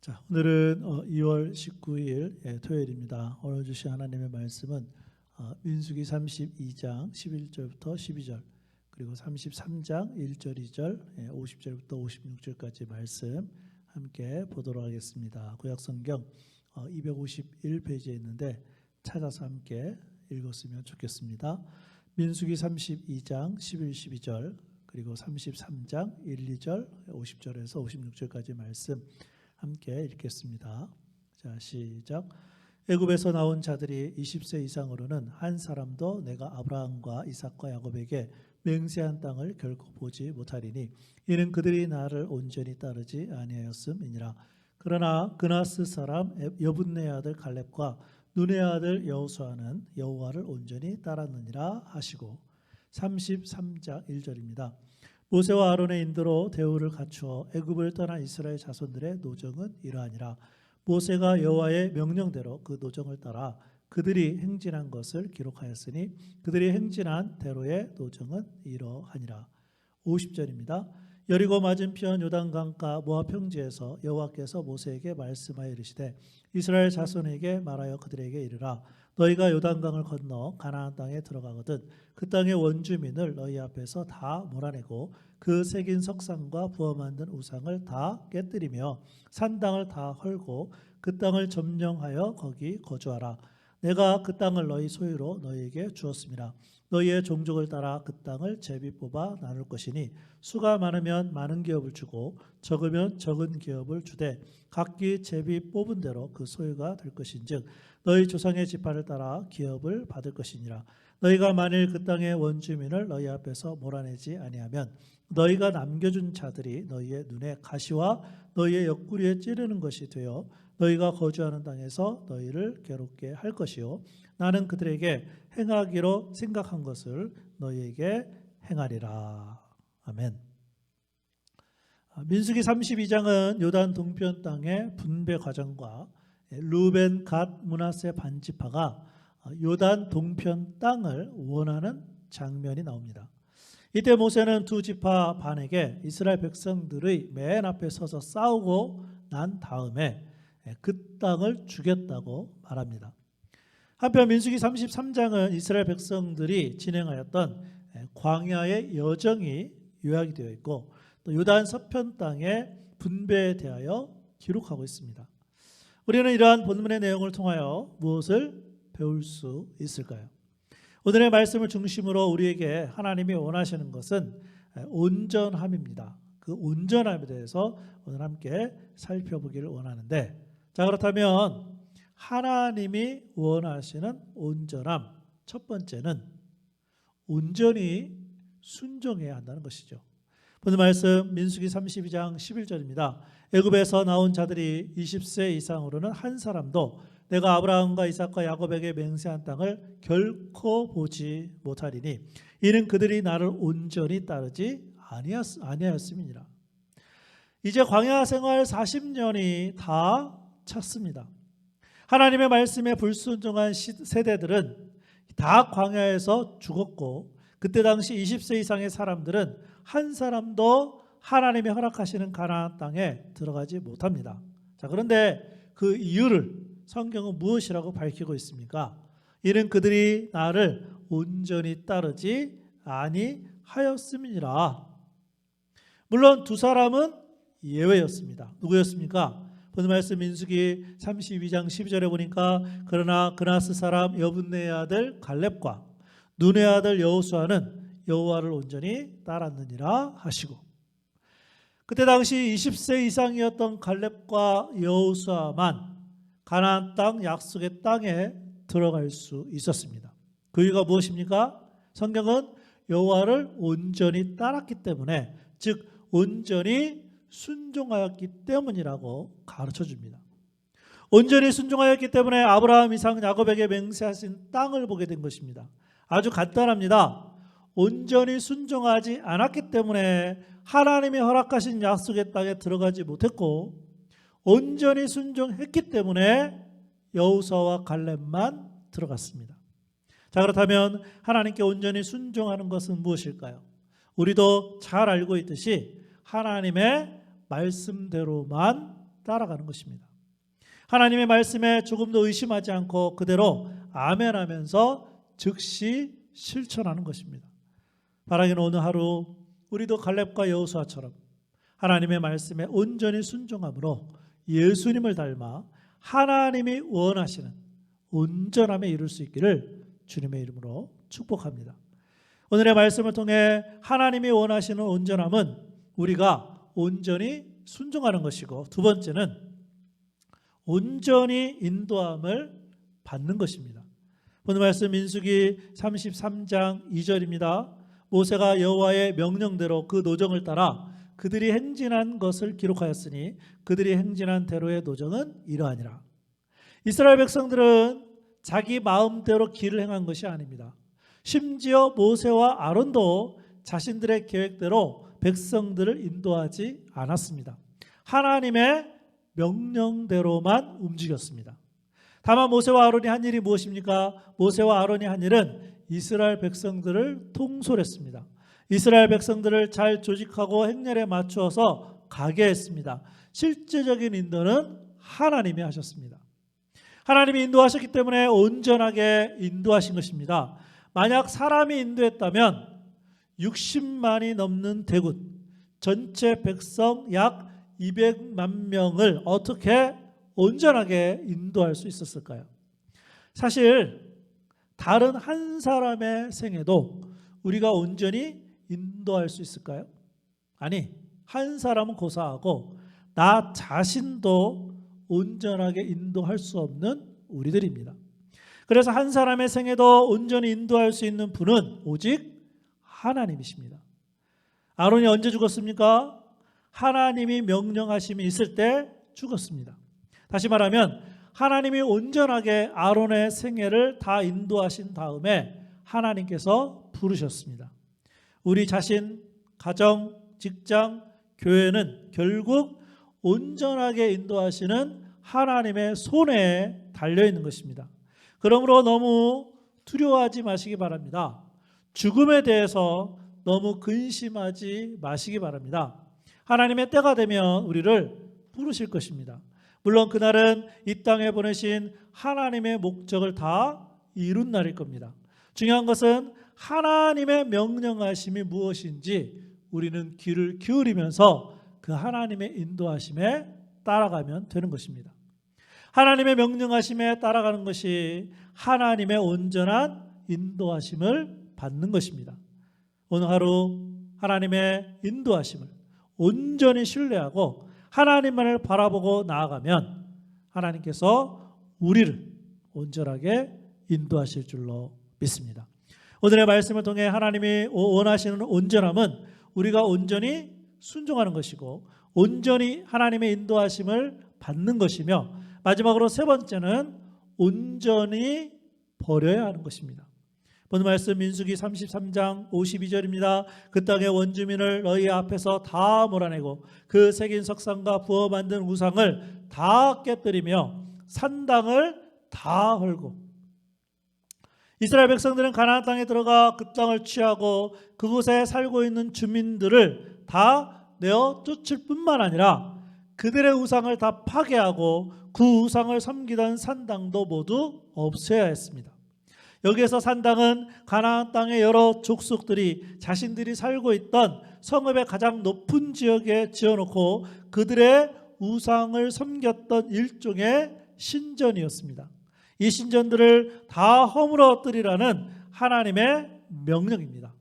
자, 오늘은 2월 19일 토요일입니다. 오늘 주신 하나님의 말씀은 민수기 32장 11절부터 12절 그리고 33장 1절 2절 50절부터 56절까지 말씀 함께 보도록 하겠습니다. 구약성경 251페이지에 있는데 찾아서 함께 읽었으면 좋겠습니다. 민수기 32장 11, 12절 그리고 33장 1, 2절 50절에서 56절까지 말씀 함께 읽겠습니다. 자, 시작. 애굽에서 나온 자들이 20세 이상으로는 한 사람도 내가 아브라함과 이삭과 야곱에게 맹세한 땅을 결코 보지 못하리니 이는 그들이 나를 온전히 따르지 아니하였음이니라. 그러나 그나스 사람 여분네 아들 갈렙과 눈의 아들 여호수아는 여호와를 온전히 따랐느니라 하시고 33장 1절입니다. 모세와 아론의 인도로 대우를 갖추어 애굽을 떠난 이스라엘 자손들의 노정은 이러하니라. 모세가 여호와의 명령대로 그 노정을 따라 그들이 행진한 것을 기록하였으니 그들이 행진한 대로의 노정은 이러하니라. 50절입니다. 여리고 맞은편 요단강가 모압 평지에서 여호와께서 모세에게 말씀하여 이르시되 이스라엘 자손에게 말하여 그들에게 이르라. 너희가 요단강을 건너 가나안 땅에 들어가거든 그 땅의 원주민을 너희 앞에서 다 몰아내고 그 새긴 석상과 부어 만든 우상을 다 깨뜨리며 산 땅을 다 헐고 그 땅을 점령하여 거기 거주하라. 내가 그 땅을 너희 소유로 너희에게 주었습니다. 너희의 종족을 따라 그 땅을 제비 뽑아 나눌 것이니 수가 많으면 많은 기업을 주고 적으면 적은 기업을 주되 각기 제비 뽑은 대로 그 소유가 될 것인즉 너희 조상의 지파를 따라 기업을 받을 것이니라. 너희가 만일 그 땅의 원주민을 너희 앞에서 몰아내지 아니하면 너희가 남겨준 자들이 너희의 눈에 가시와 너희의 옆구리에 찌르는 것이 되어 너희가 거주하는 땅에서 너희를 괴롭게 할 것이요 나는 그들에게 행하기로 생각한 것을 너희에게 행하리라. 아멘. 민수기 32장은 요단 동편 땅의 분배 과정과 루벤, 갓, 므낫세 반지파가 요단 동편 땅을 원하는 장면이 나옵니다. 이때 모세는 두 지파 반에게 이스라엘 백성들의 맨 앞에 서서 싸우고 난 다음에 그 땅을 주겠다고 말합니다. 한편 민수기 33장은 이스라엘 백성들이 진행하였던 광야의 여정이 요약이 되어 있고 또 요단 서편 땅의 분배에 대하여 기록하고 있습니다. 우리는 이러한 본문의 내용을 통하여 무엇을 배울 수 있을까요? 오늘의 말씀을 중심으로 우리에게 하나님이 원하시는 것은 온전함입니다. 그 온전함에 대해서 오늘 함께 살펴보기를 원하는데, 자, 그렇다면 하나님이 원하시는 온전함, 첫 번째는 온전히 순종해야 한다는 것이죠. 오늘 말씀 민수기 32장 11절입니다. 애굽에서 나온 자들이 20세 이상으로는 한 사람도 내가 아브라함과 이삭과 야곱에게 맹세한 땅을 결코 보지 못하리니 이는 그들이 나를 온전히 따르지 아니하였음이니라. 이제 광야 생활 40년이 다 찼습니다. 하나님의 말씀에 불순종한 세대들은 다 광야에서 죽었고 그때 당시 20세 이상의 사람들은 한 사람도 하나님이 허락하시는 가나안 땅에 들어가지 못합니다. 자, 그런데 그 이유를 성경은 무엇이라고 밝히고 있습니까? 이는 그들이 나를 온전히 따르지 아니하였음이니라. 물론 두 사람은 예외였습니다. 누구였습니까? 오늘 말씀 민수기 32장 12절에 보니까 그러나 그나스 사람 여분네 아들 갈렙과 눈의 아들 여호수아는 여호와를 온전히 따랐느니라 하시고, 그때 당시 20세 이상이었던 갈렙과 여호수아만 가나안 땅 약속의 땅에 들어갈 수 있었습니다. 그 이유가 무엇입니까? 성경은 여호와를 온전히 따랐기 때문에, 즉 온전히 순종하였기 때문이라고 가르쳐줍니다. 온전히 순종하였기 때문에 아브라함, 이삭, 야곱에게 맹세하신 땅을 보게 된 것입니다. 아주 간단합니다. 온전히 순종하지 않았기 때문에 하나님이 허락하신 약속의 땅에 들어가지 못했고, 온전히 순종했기 때문에 여호수아와 갈렙만 들어갔습니다. 자, 그렇다면 하나님께 온전히 순종하는 것은 무엇일까요? 우리도 잘 알고 있듯이 하나님의 말씀대로만 따라가는 것입니다. 하나님의 말씀에 조금도 의심하지 않고 그대로 아멘하면서 즉시 실천하는 것입니다. 바라기는 오늘 하루 우리도 갈렙과 여호수아처럼 하나님의 말씀에 온전히 순종함으로 예수님을 닮아 하나님이 원하시는 온전함에 이룰 수 있기를 주님의 이름으로 축복합니다. 오늘의 말씀을 통해 하나님이 원하시는 온전함은 우리가 온전히 순종하는 것이고, 두 번째는 온전히 인도함을 받는 것입니다. 오늘 말씀 민수기 33장 2절입니다. 모세가 여호와의 명령대로 그 노정을 따라 그들이 행진한 것을 기록하였으니 그들이 행진한 대로의 노정은 이러하니라. 이스라엘 백성들은 자기 마음대로 길을 행한 것이 아닙니다. 심지어 모세와 아론도 자신들의 계획대로 백성들을 인도하지 않았습니다. 하나님의 명령대로만 움직였습니다. 다만 모세와 아론이 한 일이 무엇입니까? 모세와 아론이 한 일은 이스라엘 백성들을 통솔했습니다. 이스라엘 백성들을 잘 조직하고 행렬에 맞추어서 가게 했습니다. 실제적인 인도는 하나님이 하셨습니다. 하나님이 인도하셨기 때문에 온전하게 인도하신 것입니다. 만약 사람이 인도했다면 60만이 넘는 대군, 전체 백성 약 200만 명을 어떻게 온전하게 인도할 수 있었을까요? 사실 다른 한 사람의 생애도 우리가 온전히 인도할 수 있을까요? 아니, 한 사람은 고사하고 나 자신도 온전하게 인도할 수 없는 우리들입니다. 그래서 한 사람의 생애도 온전히 인도할 수 있는 분은 오직 하나님이십니다. 아론이 언제 죽었습니까? 하나님이 명령하심이 있을 때 죽었습니다. 다시 말하면 하나님이 온전하게 아론의 생애를 다 인도하신 다음에 하나님께서 부르셨습니다. 우리 자신, 가정, 직장, 교회는 결국 온전하게 인도하시는 하나님의 손에 달려있는 것입니다. 그러므로 너무 두려워하지 마시기 바랍니다. 죽음에 대해서 너무 근심하지 마시기 바랍니다. 하나님의 때가 되면 우리를 부르실 것입니다. 물론 그날은 이 땅에 보내신 하나님의 목적을 다 이룬 날일 겁니다. 중요한 것은 하나님의 명령하심이 무엇인지 우리는 귀를 기울이면서 그 하나님의 인도하심에 따라가면 되는 것입니다. 하나님의 명령하심에 따라가는 것이 하나님의 온전한 인도하심을 받는 것입니다. 오늘 하루 하나님의 인도하심을 온전히 신뢰하고 하나님만을 바라보고 나아가면 하나님께서 우리를 온전하게 인도하실 줄로 믿습니다. 오늘의 말씀을 통해 하나님이 원하시는 온전함은 우리가 온전히 순종하는 것이고 온전히 하나님의 인도하심을 받는 것이며, 마지막으로 세 번째는 온전히 버려야 하는 것입니다. 오늘 말씀 민수기 33장 52절입니다. 그 땅의 원주민을 너희 앞에서 다 몰아내고 그 새긴 석상과 부어 만든 우상을 다 깨뜨리며 산당을 다 헐고. 이스라엘 백성들은 가나안 땅에 들어가 그 땅을 취하고 그곳에 살고 있는 주민들을 다 내어 쫓을 뿐만 아니라 그들의 우상을 다 파괴하고 그 우상을 섬기던 산당도 모두 없애야 했습니다. 여기에서 산당은 가나안 땅의 여러 족속들이 자신들이 살고 있던 성읍의 가장 높은 지역에 지어놓고 그들의 우상을 섬겼던 일종의 신전이었습니다. 이 신전들을 다 허물어뜨리라는 하나님의 명령입니다.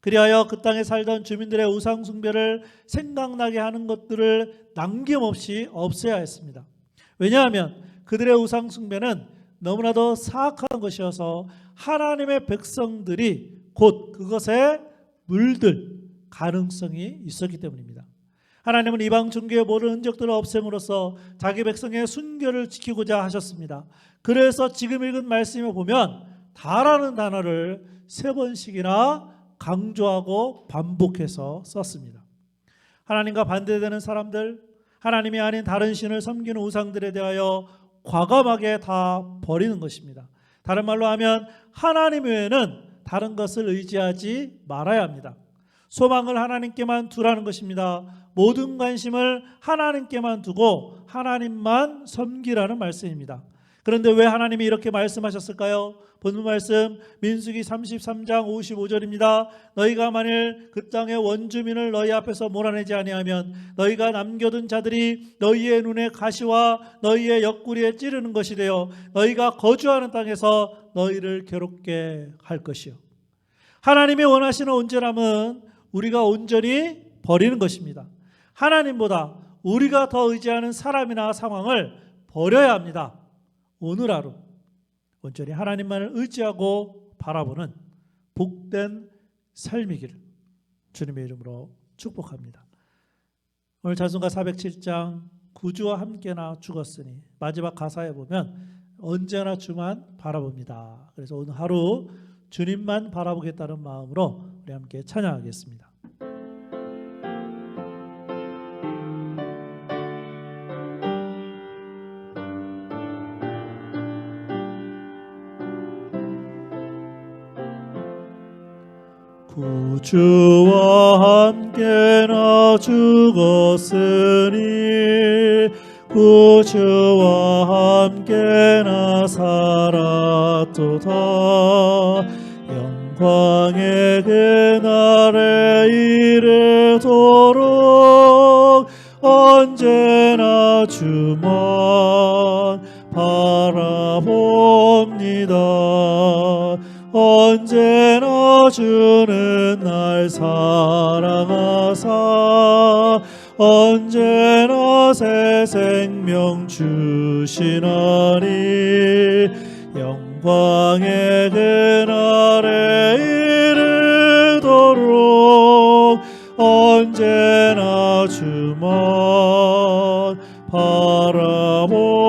그리하여 그 땅에 살던 주민들의 우상 숭배를 생각나게 하는 것들을 남김없이 없애야 했습니다. 왜냐하면 그들의 우상 숭배는 너무나도 사악한 것이어서 하나님의 백성들이 곧 그것에 물들 가능성이 있었기 때문입니다. 하나님은 이방 종교의 모든 흔적들을 없앰으로써 자기 백성의 순결을 지키고자 하셨습니다. 그래서 지금 읽은 말씀에 보면 다라는 단어를 3번씩이나 강조하고 반복해서 썼습니다. 하나님과 반대되는 사람들, 하나님이 아닌 다른 신을 섬기는 우상들에 대하여 과감하게 다 버리는 것입니다. 다른 말로 하면 하나님 외에는 다른 것을 의지하지 말아야 합니다. 소망을 하나님께만 두라는 것입니다. 모든 관심을 하나님께만 두고 하나님만 섬기라는 말씀입니다. 그런데 왜 하나님이 이렇게 말씀하셨을까요? 본문 말씀 민수기 33장 55절입니다. 너희가 만일 그 땅의 원주민을 너희 앞에서 몰아내지 아니하면 너희가 남겨둔 자들이 너희의 눈에 가시와 너희의 옆구리에 찌르는 것이 되어 너희가 거주하는 땅에서 너희를 괴롭게 할 것이요. 하나님이 원하시는 온전함은 우리가 온전히 버리는 것입니다. 하나님보다 우리가 더 의지하는 사람이나 상황을 버려야 합니다. 오늘 하루 온전히 하나님만을 의지하고 바라보는 복된 삶이기를 주님의 이름으로 축복합니다. 오늘 찬송가 407장 구주와 함께나 죽었으니 마지막 가사에 보면 언제나 주만 바라봅니다. 그래서 오늘 하루 주님만 바라보겠다는 마음으로 우리 함께 찬양하겠습니다. 구주와 함께나 죽었으니 구주와 함께나 살았도다. 영광의 그날에 이르도록 언제나 주만 바라봅니다. 언제나 주는 날 사랑하사 언제나 새 생명 주시나니 영광의 그날에 이르도록 언제나 주만 바라봅니다.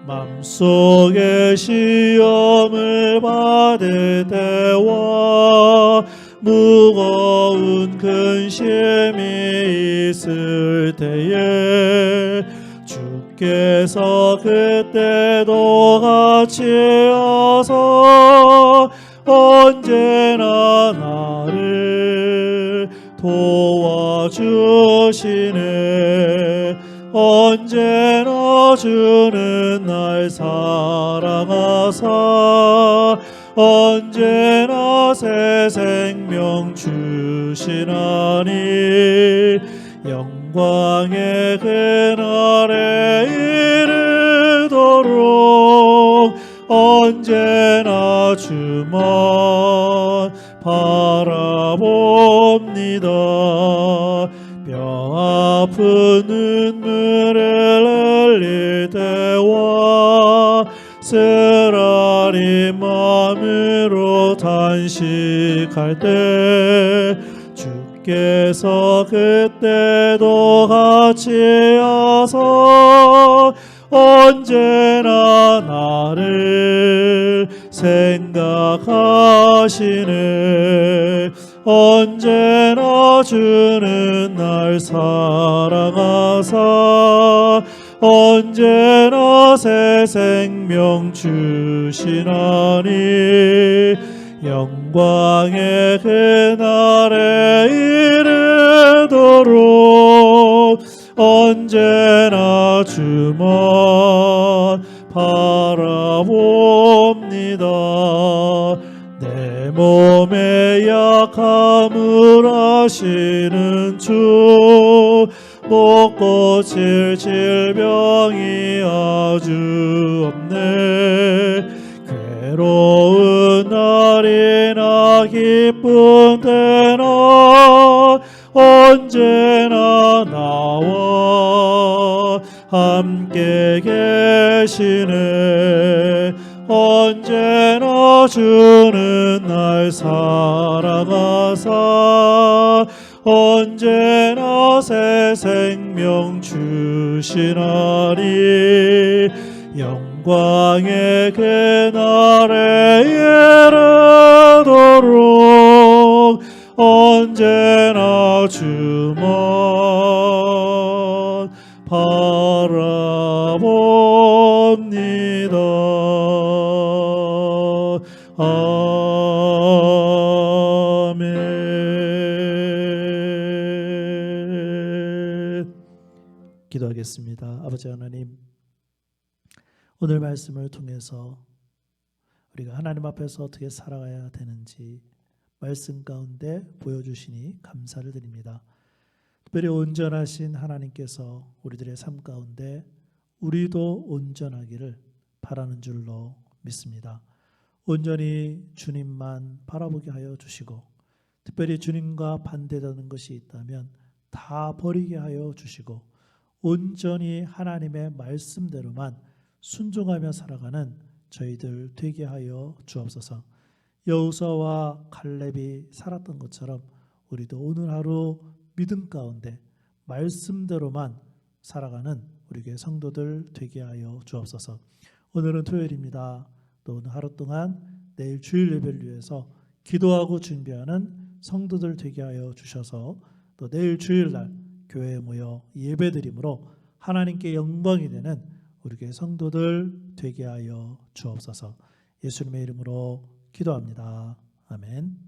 맘속에 시험을 받을 때와 무거운 근심이 있을 때에 주께서 그때도 같이 하사 언제나 나를 도와주시네. 언제나 주는 날 사랑하사 언제나 새 생명 주시나니 영광의 그날에 이르도록 언제나 주만 바라봅니다. 뼈아픈 눈물을 흘릴 때와 쓰라린 마음으로 단식할 때 주께서 그때도 같이 하사 언제나 나를 생각하시네. 언제나 주는 날 사랑하사 언제나 새 생명 주시나니 영광의 그날에 이르도록 언제나 주만 바라봅니다. 내 몸의 약함을 아시는 주 못 고칠 질병이 아주 없네. 괴로운 날이나 기쁜 때나 언제나 나와 함께 계시네. 언제나 주는 날 사랑하사 언제나 새 생명 주시나니 영광의 그날에 이르도록 언제나 주만 바라봅니다. 아멘. 기도하겠습니다. 아버지 하나님, 오늘 말씀을 통해서 우리가 하나님 앞에서 어떻게 살아가야 되는지 말씀 가운데 보여주시니 감사를 드립니다. 특별히 온전하신 하나님께서 우리들의 삶 가운데 우리도 온전하기를 바라는 줄로 믿습니다. 온전히 주님만 바라보게 하여 주시고, 특별히 주님과 반대되는 것이 있다면 다 버리게 하여 주시고, 온전히 하나님의 말씀대로만 순종하며 살아가는 저희들 되게 하여 주옵소서. 여호수아와 갈렙이 살았던 것처럼 우리도 오늘 하루 믿음 가운데 말씀대로만 살아가는 우리 교회 성도들 되게 하여 주옵소서. 오늘은 토요일입니다. 또 오늘 하루 동안 내일 주일 예배를 위해서 기도하고 준비하는 성도들 되게 하여 주셔서 또 내일 주일날 교회에 모여 예배드림으로 하나님께 영광이 되는 우리 교회 성도들 되게 하여 주옵소서. 예수님의 이름으로 기도합니다. 아멘.